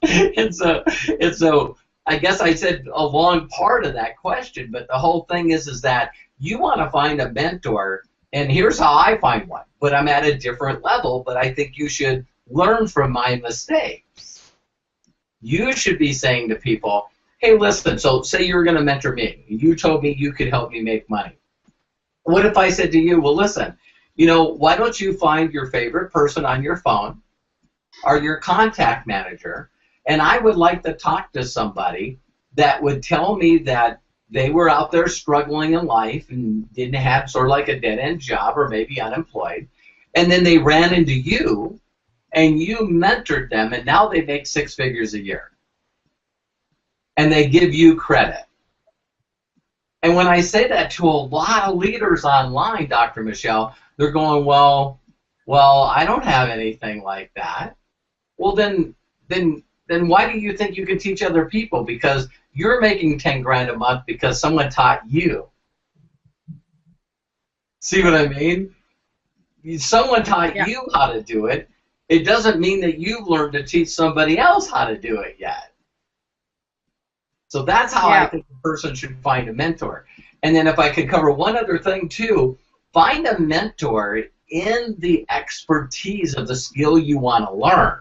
and so I guess I said a long part of that question, but the whole thing is that you want to find a mentor, and here's how I find one. But I'm at a different level, but I think you should learn from my mistakes. You should be saying to people, hey, listen, so say you're going to mentor me. You told me you could help me make money. What if I said to you, well, listen, you know, why don't you find your favorite person on your phone or your contact manager, and I would like to talk to somebody that would tell me that they were out there struggling in life and didn't have sort of like a dead-end job or maybe unemployed, and then they ran into you, and you mentored them, and now they make 6 figures a year. And they give you credit. And when I say that to a lot of leaders online, Dr. Michelle, they're going, well, I don't have anything like that. Well, then why do you think you can teach other people? Because you're making 10 grand a month because someone taught you. See what I mean? Someone taught you how to do it. It doesn't mean that you've learned to teach somebody else how to do it yet. So that's how I think a person should find a mentor. And then if I could cover one other thing too, find a mentor in the expertise of the skill you want to learn.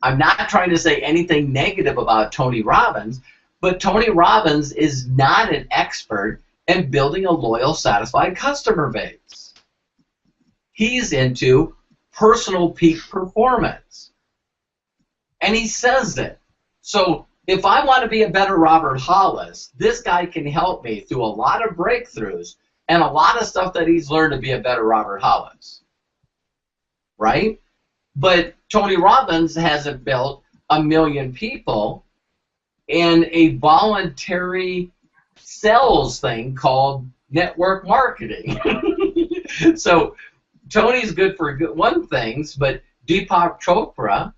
I'm not trying to say anything negative about Tony Robbins, but Tony Robbins is not an expert in building a loyal, satisfied customer base. He's into personal peak performance. And he says it. So if I want to be a better Robert Hollis, this guy can help me through a lot of breakthroughs and a lot of stuff that he's learned to be a better Robert Hollis. Right? But Tony Robbins hasn't built 1 million people in a voluntary sales thing called network marketing. So Tony's good for one things, but Deepak Chopra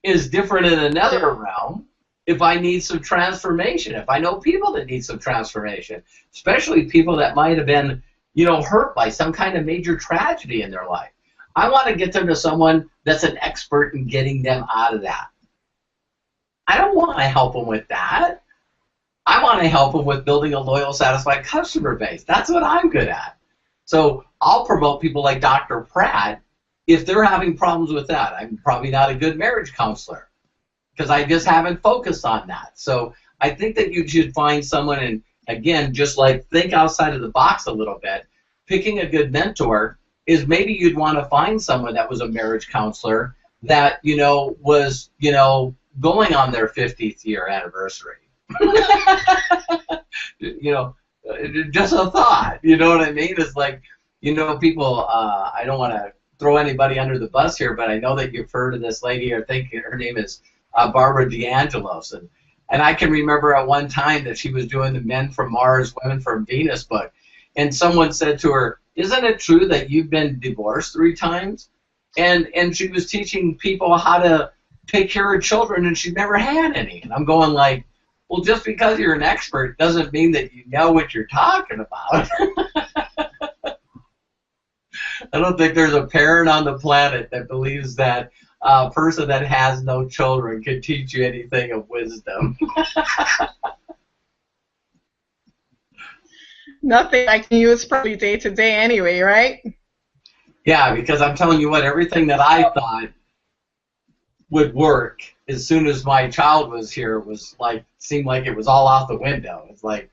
is different in another realm. If I need some transformation, if I know people that need some transformation, especially people that might have been, you know, hurt by some kind of major tragedy in their life, I want to get them to someone that's an expert in getting them out of that. I don't want to help them with that. I want to help them with building a loyal, satisfied customer base. That's what I'm good at. So I'll promote people like Dr. Pratt if they're having problems with that. I'm probably not a good marriage counselor because I just haven't focused on that. So I think that you should find someone, and again, just like think outside of the box a little bit. Picking a good mentor is maybe you'd want to find someone that was a marriage counselor that, you know, was, you know, going on their 50th year anniversary. You know, just a thought, you know what I mean? It's like, you know, people, I don't want to throw anybody under the bus here, but I know that you've heard of this lady, I think her name is Barbara DeAngelos, and I can remember at one time that she was doing the Men from Mars, Women from Venus book, and someone said to her, isn't it true that you've been divorced 3 times? And she was teaching people how to take care of children, and she never had any. And I'm going like, well, just because you're an expert doesn't mean that you know what you're talking about. I don't think there's a parent on the planet that believes that a person that has no children can teach you anything of wisdom. Nothing I can use probably day to day anyway, right? Yeah, because I'm telling you what, everything that I thought would work as soon as my child was here was like, seemed like it was all out the window. It's like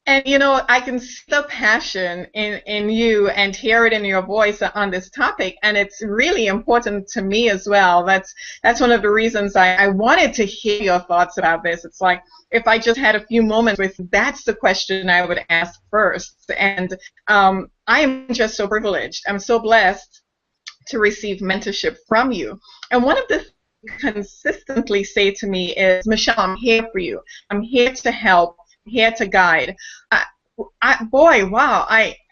And you know, I can see the passion in you and hear it in your voice on this topic, and it's really important to me as well. That's one of the reasons I wanted to hear your thoughts about this. It's like if I just had a few moments with, that's the question I would ask first. And I'm just so privileged. I'm so blessed to receive mentorship from you. And one of the things you consistently say to me is, Michelle, I'm here for you. I'm here to help, here to guide. Boy, wow!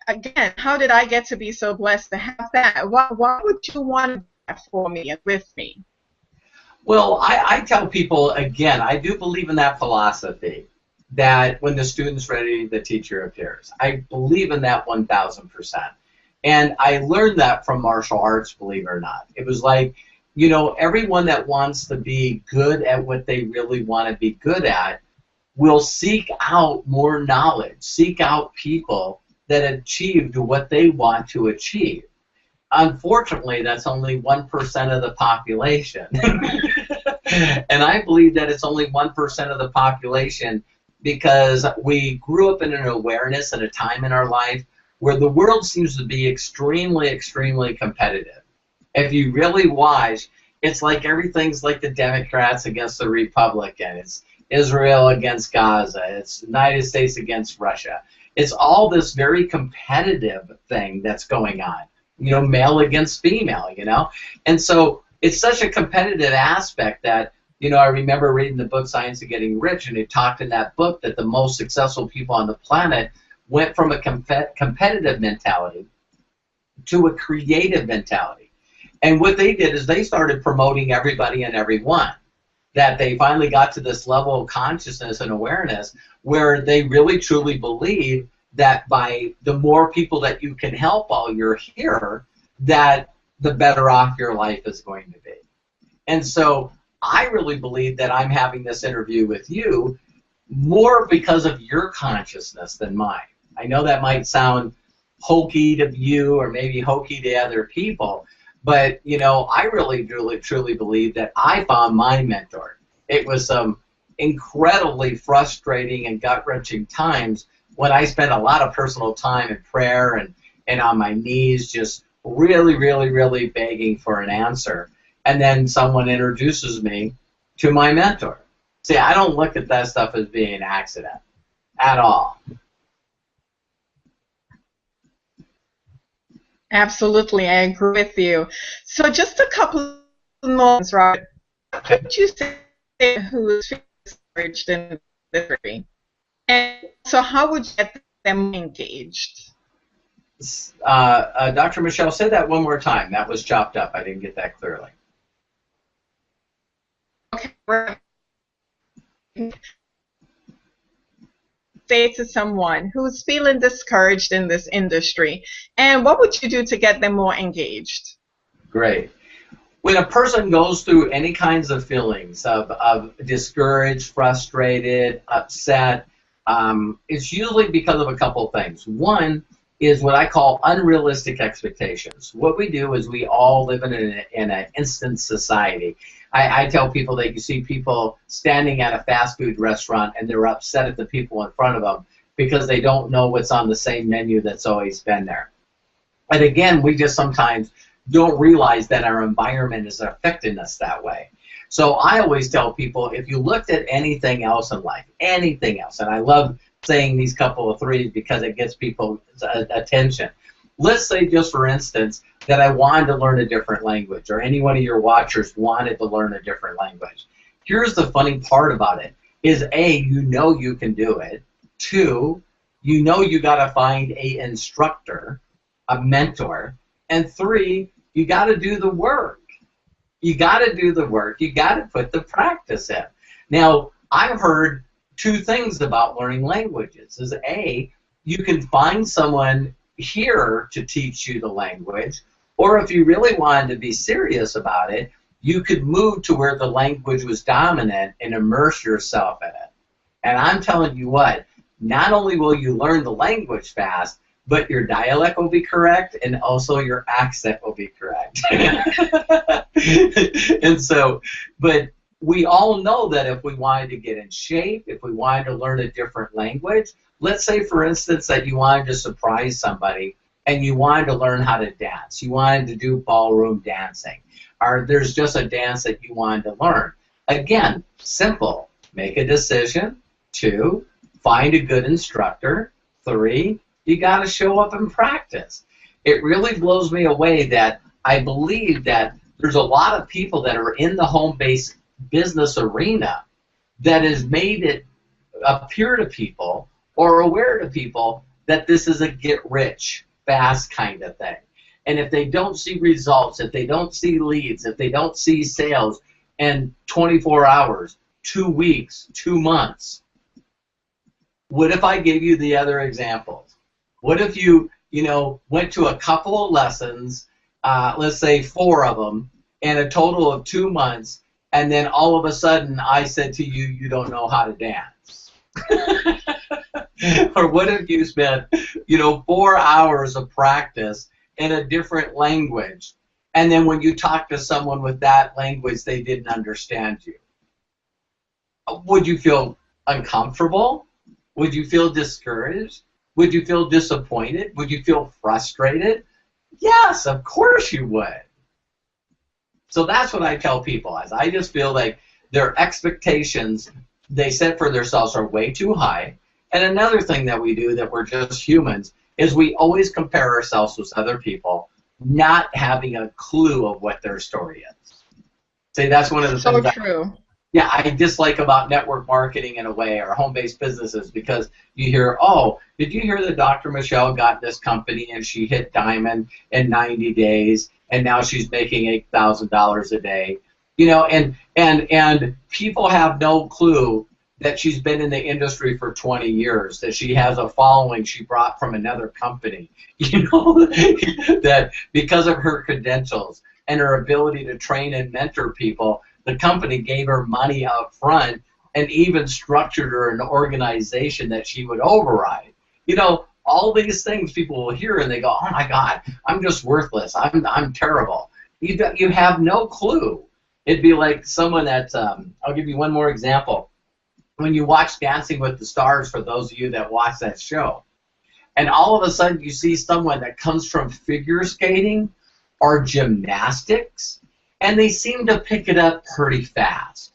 Again, how did I get to be so blessed to have that? Why would you want that for me and with me? Well, I tell people, again, I do believe in that philosophy that when the student's ready, the teacher appears. I believe in that 1,000%. And I learned that from martial arts, believe it or not. It was like, you know, everyone that wants to be good at what they really want to be good at will seek out more knowledge, seek out people that achieved what they want to achieve. Unfortunately, that's only 1% of the population. And I believe that it's only 1% of the population because we grew up in an awareness at a time in our life where the world seems to be extremely, extremely competitive. If you really watch, it's like everything's like the Democrats against the Republican. It's Israel against Gaza. It's United States against Russia. It's all this very competitive thing that's going on. You know, male against female, you know? And so it's such a competitive aspect that, you know, I remember reading the book Science of Getting Rich, and it talked in that book that the most successful people on the planet went from a competitive mentality to a creative mentality. And what they did is they started promoting everybody and everyone. That they finally got to this level of consciousness and awareness where they really truly believe that by the more people that you can help while you're here, that the better off your life is going to be. And so I really believe that I'm having this interview with you more because of your consciousness than mine. I know that might sound hokey to you or maybe hokey to other people, but, you know, I really, truly believe that I found my mentor. It was some incredibly frustrating and gut-wrenching times when I spent a lot of personal time in prayer and on my knees just really begging for an answer. And then someone introduces me to my mentor. See, I don't look at that stuff as being an accident at all. Absolutely, I agree with you. So just a couple of moments, Robert. What would you say who is discouraged in this degree? And so how would you get them engaged? Dr. Michelle, say that one more time. That was chopped up. I didn't get that clearly. Okay. Say to someone who's feeling discouraged in this industry, and what would you do to get them more engaged? Great. When a person goes through any kinds of feelings of discouraged, frustrated, upset, it's usually because of a couple things. One is what I call unrealistic expectations. What we do is we all live in an instant society. I tell people that you see people standing at a fast food restaurant and they're upset at the people in front of them because they don't know what's on the same menu that's always been there. And again, we just sometimes don't realize that our environment is affecting us that way. So I always tell people, if you looked at anything else in life, anything else, and I love saying these couple of threes because it gets people's attention. Let's say, just for instance, that I wanted to learn a different language, or any one of your watchers wanted to learn a different language. Here's the funny part about it, is A, you know you can do it. Two, you know you got to find a instructor, a mentor. And three, you got to do the work. You got to do the work. You got to put the practice in. Now, I've heard two things about learning languages. Is A, you can find someone here to teach you the language, or if you really wanted to be serious about it, you could move to where the language was dominant and immerse yourself in it. And I'm telling you what, not only will you learn the language fast, but your dialect will be correct, and also your accent will be correct. And so, but we all know that if we wanted to get in shape, if we wanted to learn a different language, let's say, for instance, that you wanted to surprise somebody and you wanted to learn how to dance. You wanted to do ballroom dancing. Or there's just a dance that you wanted to learn. Again, simple. Make a decision. 2, find a good instructor. 3, you got to show up and practice. It really blows me away that I believe that there's a lot of people that are in the home-based business arena that has made it appear to people or aware to people that this is a get-rich-fast kind of thing. And if they don't see results, if they don't see leads, if they don't see sales in 24 hours, 2 weeks, 2 months, what if I gave you the other examples? What if you went to a couple of lessons, let's say 4 of them, in a total of 2 months, and then all of a sudden I said to you, you don't know how to dance? Or what if you spent, 4 hours of practice in a different language, and then when you talk to someone with that language, they didn't understand you? Would you feel uncomfortable? Would you feel discouraged? Would you feel disappointed? Would you feel frustrated? Yes, of course you would. So that's what I tell people. I just feel like their expectations they set for themselves are way too high. And another thing that we do, that we're just humans, is we always compare ourselves with other people, not having a clue of what their story is. See, that's one of the things. So true. Yeah, I dislike about network marketing in a way, or home-based businesses, because you hear, oh, did you hear that Dr. Michelle got this company and she hit diamond in 90 days and now she's making $8,000 a day? And people have no clue that she's been in the industry for 20 years, that she has a following she brought from another company, that because of her credentials and her ability to train and mentor people, the company gave her money up front and even structured her an organization that she would override. All these things people will hear and they go, oh my God, I'm just worthless. I'm terrible. You have no clue. It'd be like someone that, I'll give you one more example. When you watch Dancing with the Stars, for those of you that watch that show, and all of a sudden you see someone that comes from figure skating or gymnastics, and they seem to pick it up pretty fast.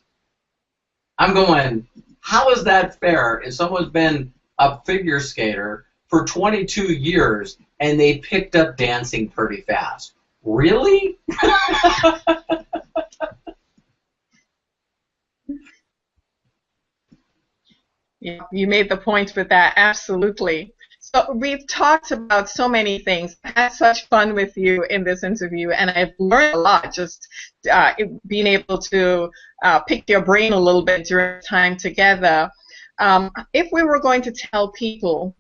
I'm going, how is that fair if someone's been a figure skater for 22 years and they picked up dancing pretty fast? Really? Yeah, you made the point with that, absolutely. So we've talked about so many things. I had such fun with you in this interview, and I've learned a lot just being able to pick your brain a little bit during time together. If we were going to tell people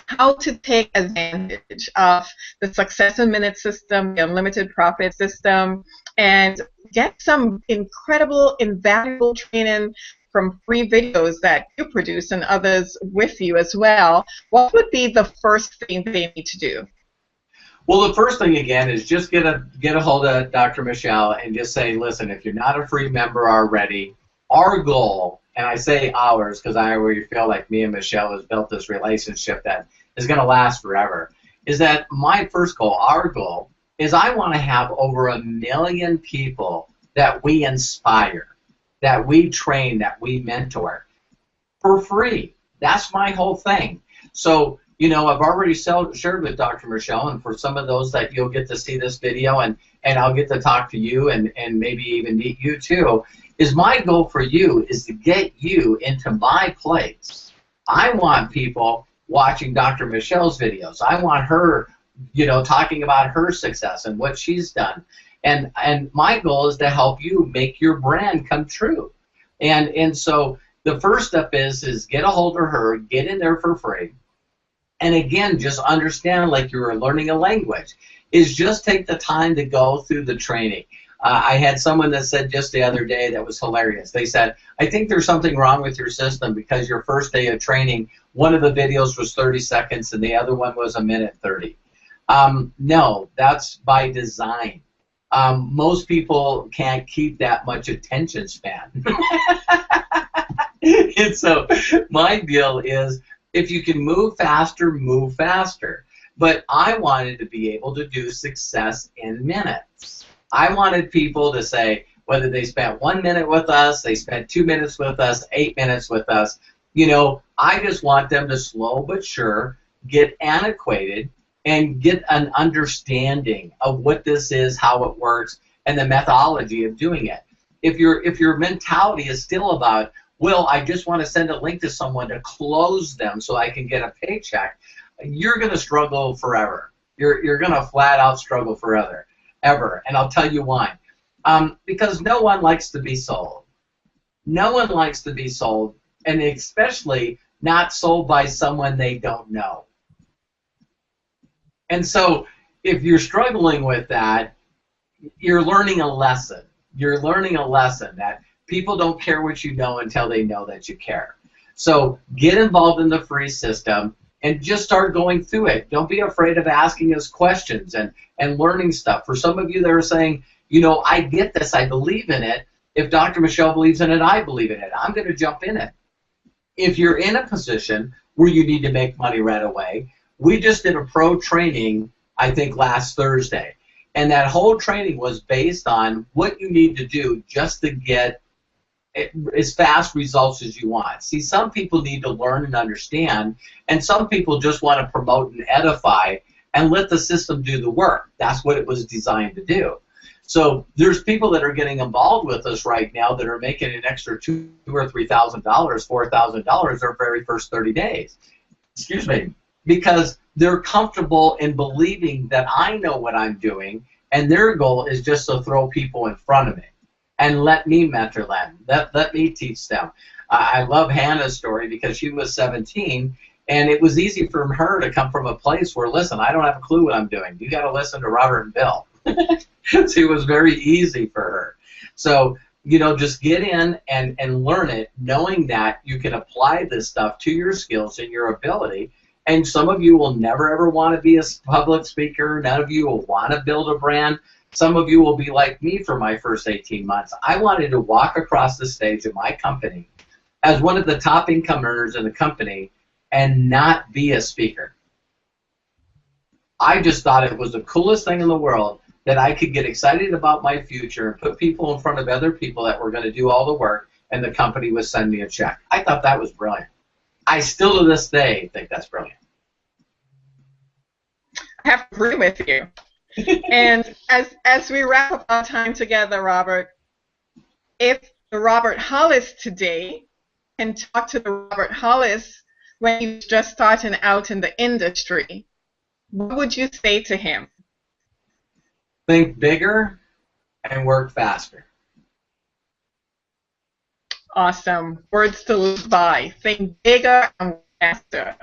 how to take advantage of the Success in Minutes system, the unlimited profit system, and get some incredible, invaluable training from free videos that you produce and others with you as well, what would be the first thing they need to do? Well, the first thing, again, is just get a hold of Dr. Michelle and just say, listen, if you're not a free member already, our goal, and I say ours because I already feel like me and Michelle has built this relationship that is going to last forever, is that my first goal, our goal, is I want to have over 1 million people that we inspire, that we train, that we mentor for free. That's my whole thing. So, I've already shared with Dr. Michelle, and for some of those that you'll get to see this video, and I'll get to talk to you and maybe even meet you too, is my goal for you is to get you into my place. I want people watching Dr. Michelle's videos. I want her, talking about her success and what she's done. And my goal is to help you make your brand come true. And so the first step is get a hold of her, get in there for free. And again, just understand like you're learning a language, is just take the time to go through the training. I had someone that said just the other day that was hilarious. They said, I think there's something wrong with your system because your first day of training, one of the videos was 30 seconds and the other one was 1:30. No, that's by design. Most people can't keep that much attention span. And so my deal is If you can move faster, move faster. But I wanted to be able to do success in minutes. I wanted people to say, whether they spent 1 minute with us, they spent 2 minutes with us, 8 minutes with us, you know, I just want them to slow but sure get antiquated and get an understanding of what this is, how it works, and the methodology of doing it. If your mentality is still about, well, I just want to send a link to someone to close them so I can get a paycheck, you're going to struggle forever. You're going to flat out struggle forever, ever. And I'll tell you why. Because no one likes to be sold. No one likes to be sold, and especially not sold by someone they don't know. And so if you're struggling with that, you're learning a lesson. You're learning a lesson that people don't care what you know until they know that you care. So get involved in the free system and just start going through it. Don't be afraid of asking us questions and learning stuff. For some of you that are saying, you know, I get this, I believe in it. If Dr. Michelle believes in it, I believe in it. I'm going to jump in it. If you're in a position where you need to make money right away, we just did a pro training, I think, last Thursday. And that whole training was based on what you need to do just to get as fast results as you want. See, some people need to learn and understand, and some people just want to promote and edify and let the system do the work. That's what it was designed to do. So there's people that are getting involved with us right now that are making an extra $2,000 or $3,000, $4,000 their very first 30 days. Excuse me. Because they're comfortable in believing that I know what I'm doing, and their goal is just to throw people in front of me and let me mentor them, let me teach them. I love Hannah's story because she was 17, and it was easy for her to come from a place where, listen, I don't have a clue what I'm doing. You got to listen to Robert and Bill. So it was very easy for her. So, you know, just get in and learn it, knowing that you can apply this stuff to your skills and your ability. And some of you will never, ever want to be a public speaker. None of you will want to build a brand. Some of you will be like me for my first 18 months. I wanted to walk across the stage of my company as one of the top income earners in the company and not be a speaker. I just thought it was the coolest thing in the world that I could get excited about my future and put people in front of other people that were going to do all the work, and the company would send me a check. I thought that was brilliant. I still to this day think that's brilliant. I have to agree with you. And as we wrap up our time together, Robert, if the Robert Hollis today can talk to the Robert Hollis when he was just starting out in the industry, what would you say to him? Think bigger and work faster. Awesome. Words to live by. Think bigger and faster.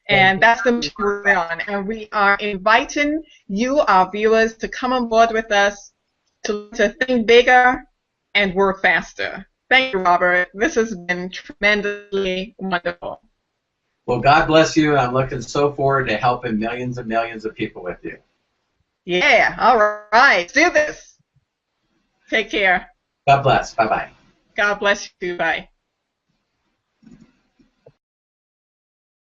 And that's the mission we're on. And we are inviting you, our viewers, to come on board with us to think bigger and work faster. Thank you, Robert. This has been tremendously wonderful. Well, God bless you, and I'm looking so forward to helping millions and millions of people with you. Yeah, all right. Let's do this. Take care. God bless. Bye-bye. God bless you. Bye.